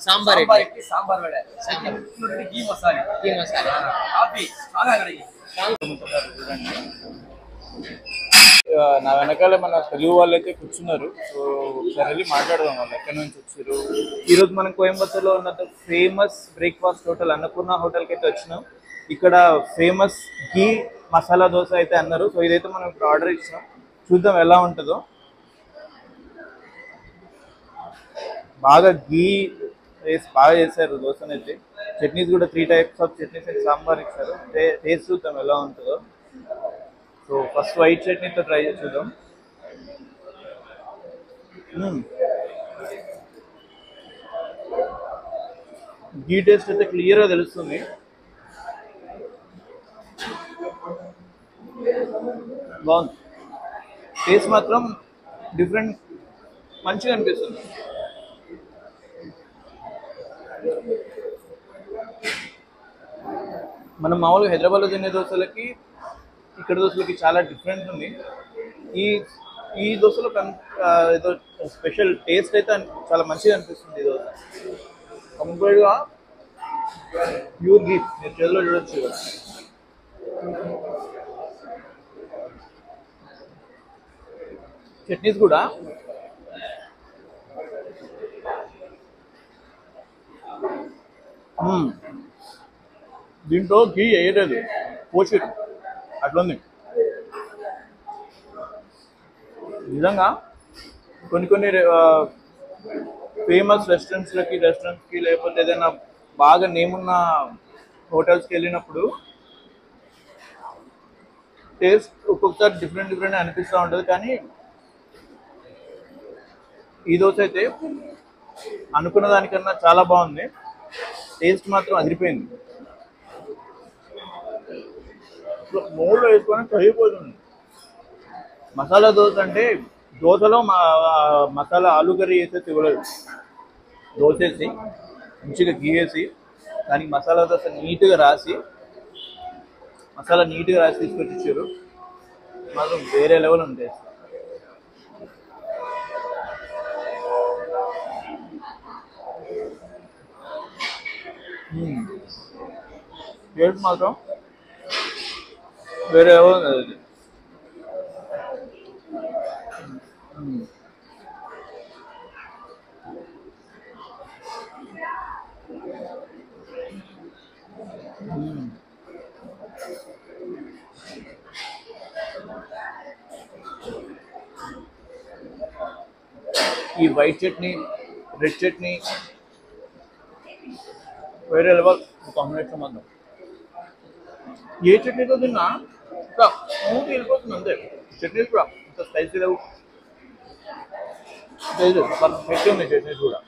Sambar sambar vada ghee masala coffee చాలా కడిగి నా వెనకాల మన తెలుగు వాళ్ళు అయితే కూర్చున్నారు. సో ఒకసారి వెళ్ళి మాట్లాడదాం వాళ్ళు ఎక్కడి నుంచి వచ్చారు. ఈరోజు మనం కోయంబత్తూర్లో ఉన్న ఫేమస్ బ్రేక్ఫాస్ట్ హోటల్ అన్నపూర్ణ హోటల్కి అయితే వచ్చినాం. ఇక్కడ ఫేమస్ ఘీ మసాలా దోశ అయితే అన్నారు. సో ఇదైతే మనం ఇప్పుడు ఆర్డర్ ఇచ్చినాం, చూద్దాం ఎలా ఉంటుందో. బాగా ఘీ వేసి బాగా చేశారు దోశను అయితే. చట్నీస్ కూడా 3 టైప్స్ ఆఫ్ చట్నీస్ అయితే సాంబార్ ఇచ్చారు. టేస్ట్ చూద్దాం ఎలా ఉంటుందో. సో ఫస్ట్ వైట్ చట్నీతో ట్రై చేసి చూద్దాం. ఘీ టేస్ట్ అయితే క్లియర్గా తెలుస్తుంది. బాగుంది, టేస్ట్ మాత్రం డిఫరెంట్, మంచిగా అనిపిస్తుంది. మనం మామూలుగా హైదరాబాద్లో తినే దోశలకి ఇక్కడ దోశలకి చాలా డిఫరెన్స్ ఉంది. ఈ దోశలో ఏదో స్పెషల్ టేస్ట్ అయితే చాలా మంచిగా అనిపిస్తుంది. ఈ దోశ కంప్లీట్గా ప్యూర్ ఘీ, మీరు చేతిలో చూడొచ్చు. చట్నీస్ కూడా దీంట్లో ఘీ వేయలేదు, పోషిట్ అట్లుంది. నిజంగా కొన్ని ఫేమస్ రెస్టారెంట్స్కి లేకపోతే ఏదైనా బాగా నేమున్న హోటల్స్కి వెళ్ళినప్పుడు టేస్ట్ ఒక్కొక్కసారి డిఫరెంట్ అనిపిస్తూ ఉంటుంది. కానీ ఈ దోశ అయితే అనుకున్న దానికన్నా చాలా బాగుంది. టేస్ట్ మాత్రం అదిరిపోయింది. మూడులో వేసుకొని కరిగిపోతుంది. మసాలా దోశ అంటే దోశలో మసాలా ఆలు కర్రీ వేసేసి ఇవ్వలేదు, దోశ వేసి మంచిగా ఘీ వేసి దానికి మసాలా దోశ నీట్గా రాసి తీసుకొచ్చి ఇచ్చారు. మాత్రం వేరే లెవెల్ ఉంది. టేస్ట్ మాత్రం వేరే లెవెల్ ఉంది అది. ఈ వైట్ చట్నీ, రెడ్ చట్నీ వేరే లెవెల్ కాంబినేషన్ మాత్రం. ఏ చట్నీతో తిన్నా స్మూత్ వెళ్ళిపోతుంది అంతే. చట్నీస్ కూడా ఇంత స్పైసీ లేవు, పర్ఫెక్ట్ ఉన్నాయి చట్నీస్ కూడా.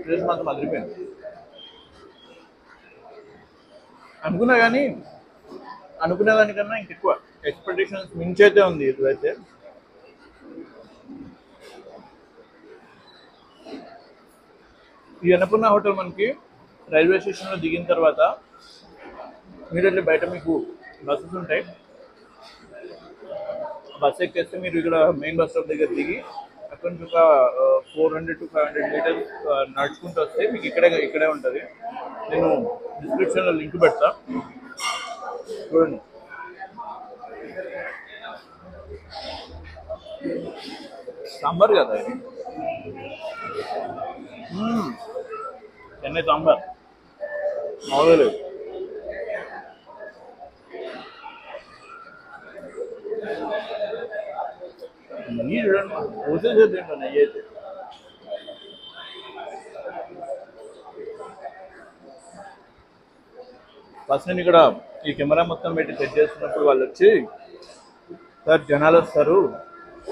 టేస్ట్ మాత్రం అదిరిపోయింది. అనుకున్నా కానీ అనుకునే దానికన్నా ఇంకెక్కువ ఎక్స్పెక్టేషన్స్ మించైతే ఉంది ఇదైతే. ఈ అన్నపూర్ణ హోటల్ మనకి రైల్వే స్టేషన్లో దిగిన తర్వాత ఇమీడియట్లీ బయట మీకు బస్సెస్ ఉంటాయి. బస్ ఎక్కేస్తే మీరు ఇక్కడ మెయిన్ బస్ స్టాప్ దగ్గర దిగి అక్కడ నుంచి ఒక 400 to 500 మీటర్స్ నడుచుకుంటూ వస్తే మీకు ఇక్కడే ఉంటుంది. నేను డిస్క్రిప్షన్లో లింక్ పెడతా, చూడండి. సాంబార్ కదా ఇది, చెన్నై సాంబార్ మామూలుగా లేదు. నెయ్యి చూడండి, పోసేసేది ఏంటో నెయ్యి అయితే. ఫస్ట్ నేను ఇక్కడ ఈ కెమెరా మొత్తం పెట్టి సెట్ చేస్తున్నప్పుడు వాళ్ళు వచ్చి, సార్ జనాలు వస్తారు,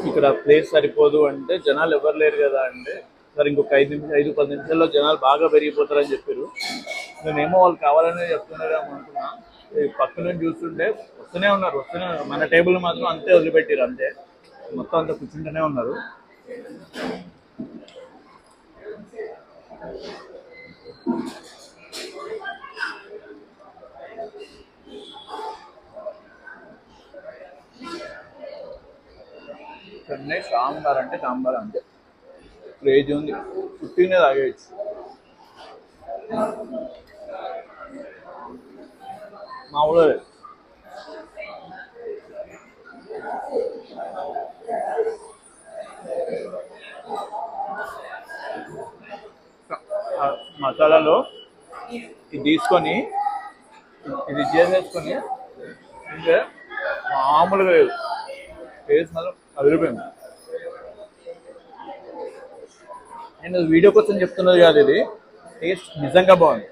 ఇక్కడ ప్లేస్ సరిపోదు అంటే, జనాలు ఎవరు లేరు కదా అంటే, సార్ ఇంకొక 5-10 నిమిషాల్లో జనాలు బాగా పెరిగిపోతారని చెప్పారు. నేనేమో వాళ్ళు కావాలనే చెప్తున్నారేమో అనుకున్నా. పక్క నుంచి చూస్తుంటే వస్తూనే ఉన్నారు. మన టేబుల్ మాత్రం అంతే వదిలిపెట్టారు, అంతే మొత్తం అంతా కూర్చుంటూనే ఉన్నారు. సాంబార్ అంటే సాంబార్ అంతే క్రేజీ ఉంది. పుట్టినే తాగేయచ్చు. మామూలు మసాలాలో ఇది తీసుకొని ఇది చేసేసుకొని అంటే మామూలుగా లేదు. టేస్ట్ మాత్రం అదిరిపోయింది. నేను వీడియో కోసం చెప్తున్నది కాదు, ఇది టేస్ట్ నిజంగా బాగుంది.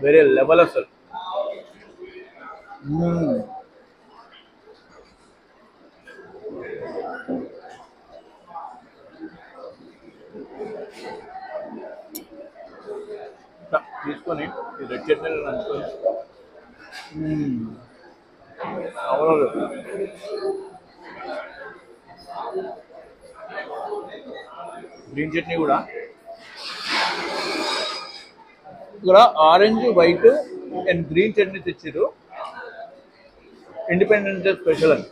వేరే లెవెల్ అసలు. తీసుకొని ఈ రెడ్ చట్నీ అనుకొని అవును. గ్రీన్ చట్నీ కూడా ఇక్కడ orange white and green chutney తెచ్చారు. ఇండిపెండెన్స్ డే స్పెషల్ అని.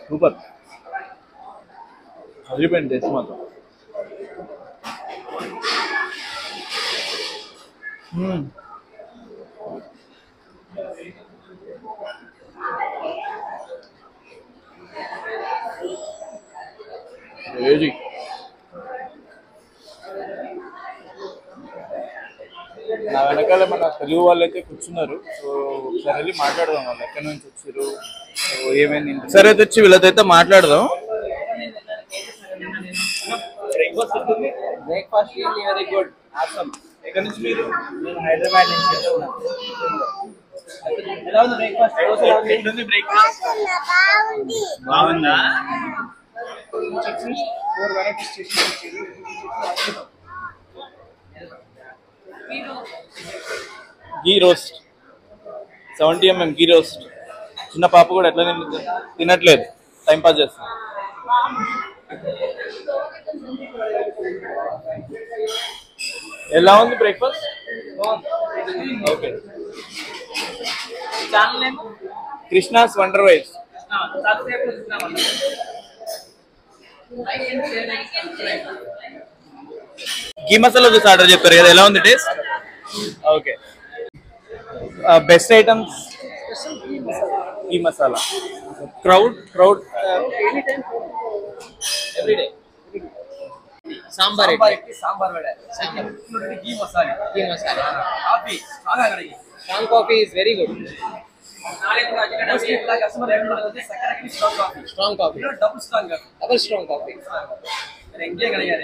సూపర్. అదిరిపోయింది టేస్ట్ మాత్రం. క్రేజీ. నా వెనకాల మన తెలుగు వాళ్ళు అయితే కూర్చున్నారు. సో ఒకసారి వెళ్ళి మాట్లాడదాం, వాళ్ళు ఎక్కడి నుంచి వచ్చారు, ఏమైంది. సరే అయితే వచ్చి వీళ్ళతో మాట్లాడదాం. Breakfast very good. ఆసమ్. ఎక్కడి నుంచి మీరు? నేను హైదరాబాద్ నుంచి. ఎలా ఉంది బ్రేక్ఫాస్ట్? ఎట్లుంది బ్రేక్ఫాస్ట్? బాగుందా? 4 varieties చేసి గీ రోస్ట్ 70 mm గీ రోస్ట్. చిన్న పాప కూడా ఎట్లా తినట్లేదు, టైం పాస్ చేస్తాం. ఎలా ఉంది breakfast? Okay. Krishna's wonder wise. Ghee masala dosa order చెప్పారు కదా, ఎలా ఉంది taste? Okay. Best items ghee masala. Crowd everyday. Sambar sambar vada. Ghee masala. Coffee బాగా కడిగి. Strong coffee is very good. Strong coffee. Double strong coffee. Double strong coffee. ఎంగే కడిగారు.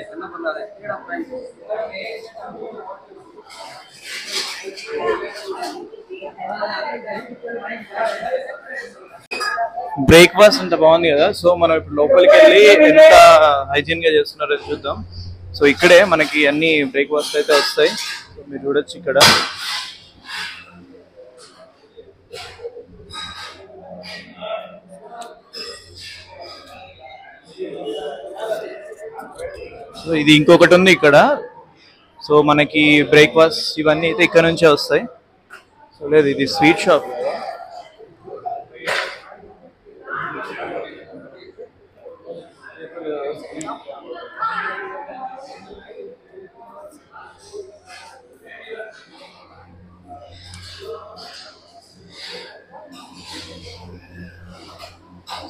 బ్రేక్ఫాస్ట్ అంత బాగుంది కదా. సో మనం ఇప్పుడు లోపలికి వెళ్ళి ఎంత హైజీన్ గా చేస్తున్నారో చూద్దాం. సో ఇక్కడే మనకి అన్ని బ్రేక్ఫాస్ట్ అయితే వస్తాయి. సో మీరు చూడొచ్చు ఇక్కడ. సో ఇది ఇంకొకటి ఉంది ఇక్కడ. సో మనకి బ్రేక్ఫాస్ట్ ఇవన్నీ అయితే ఇక్కడ నుంచే వస్తాయి. సో లేదు, ఇది స్వీట్ షాప్.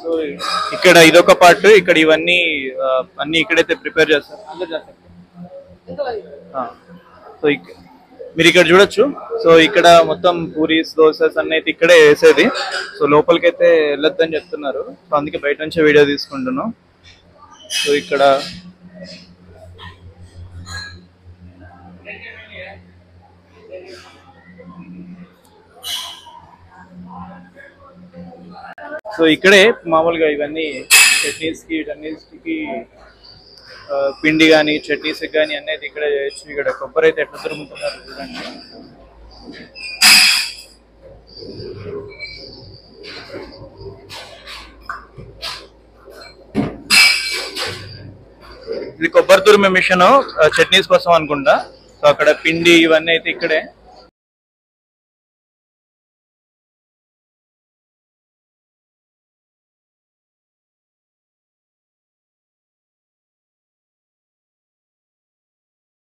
సో ఇక్కడ ఇదొక పార్ట్. ఇక్కడ ఇవన్నీ అన్ని ఇక్కడైతే ప్రిపేర్ చేస్తారు. సో మీరు ఇక్కడ చూడొచ్చు. సో ఇక్కడ మొత్తం పూరీస్ దోసెస్ అన్ని అయితే ఇక్కడే వేసేది. సో లోపలికి అయితే వెళ్ళొద్దని చెప్తున్నారు. సో అందుకే బయట నుంచే వీడియో తీసుకుంటున్నాం. సో ఇక్కడ సో ఇక్కడే మామూలుగా ఇవన్నీ చట్నీస్కి వీటన్నిటికి పిండి కానీ చట్నీస్ కానీ అన్నీ అయితే ఇక్కడే చేయొచ్చు. ఇక్కడ కొబ్బరి అయితే ఎట్లా దొరుకుతున్నారు చూడండి. ఇది కొబ్బరి తురిమే మిషన్ చట్నీస్ కోసం అనుకుంటా. సో అక్కడ పిండి ఇవన్నీ అయితే ఇక్కడే.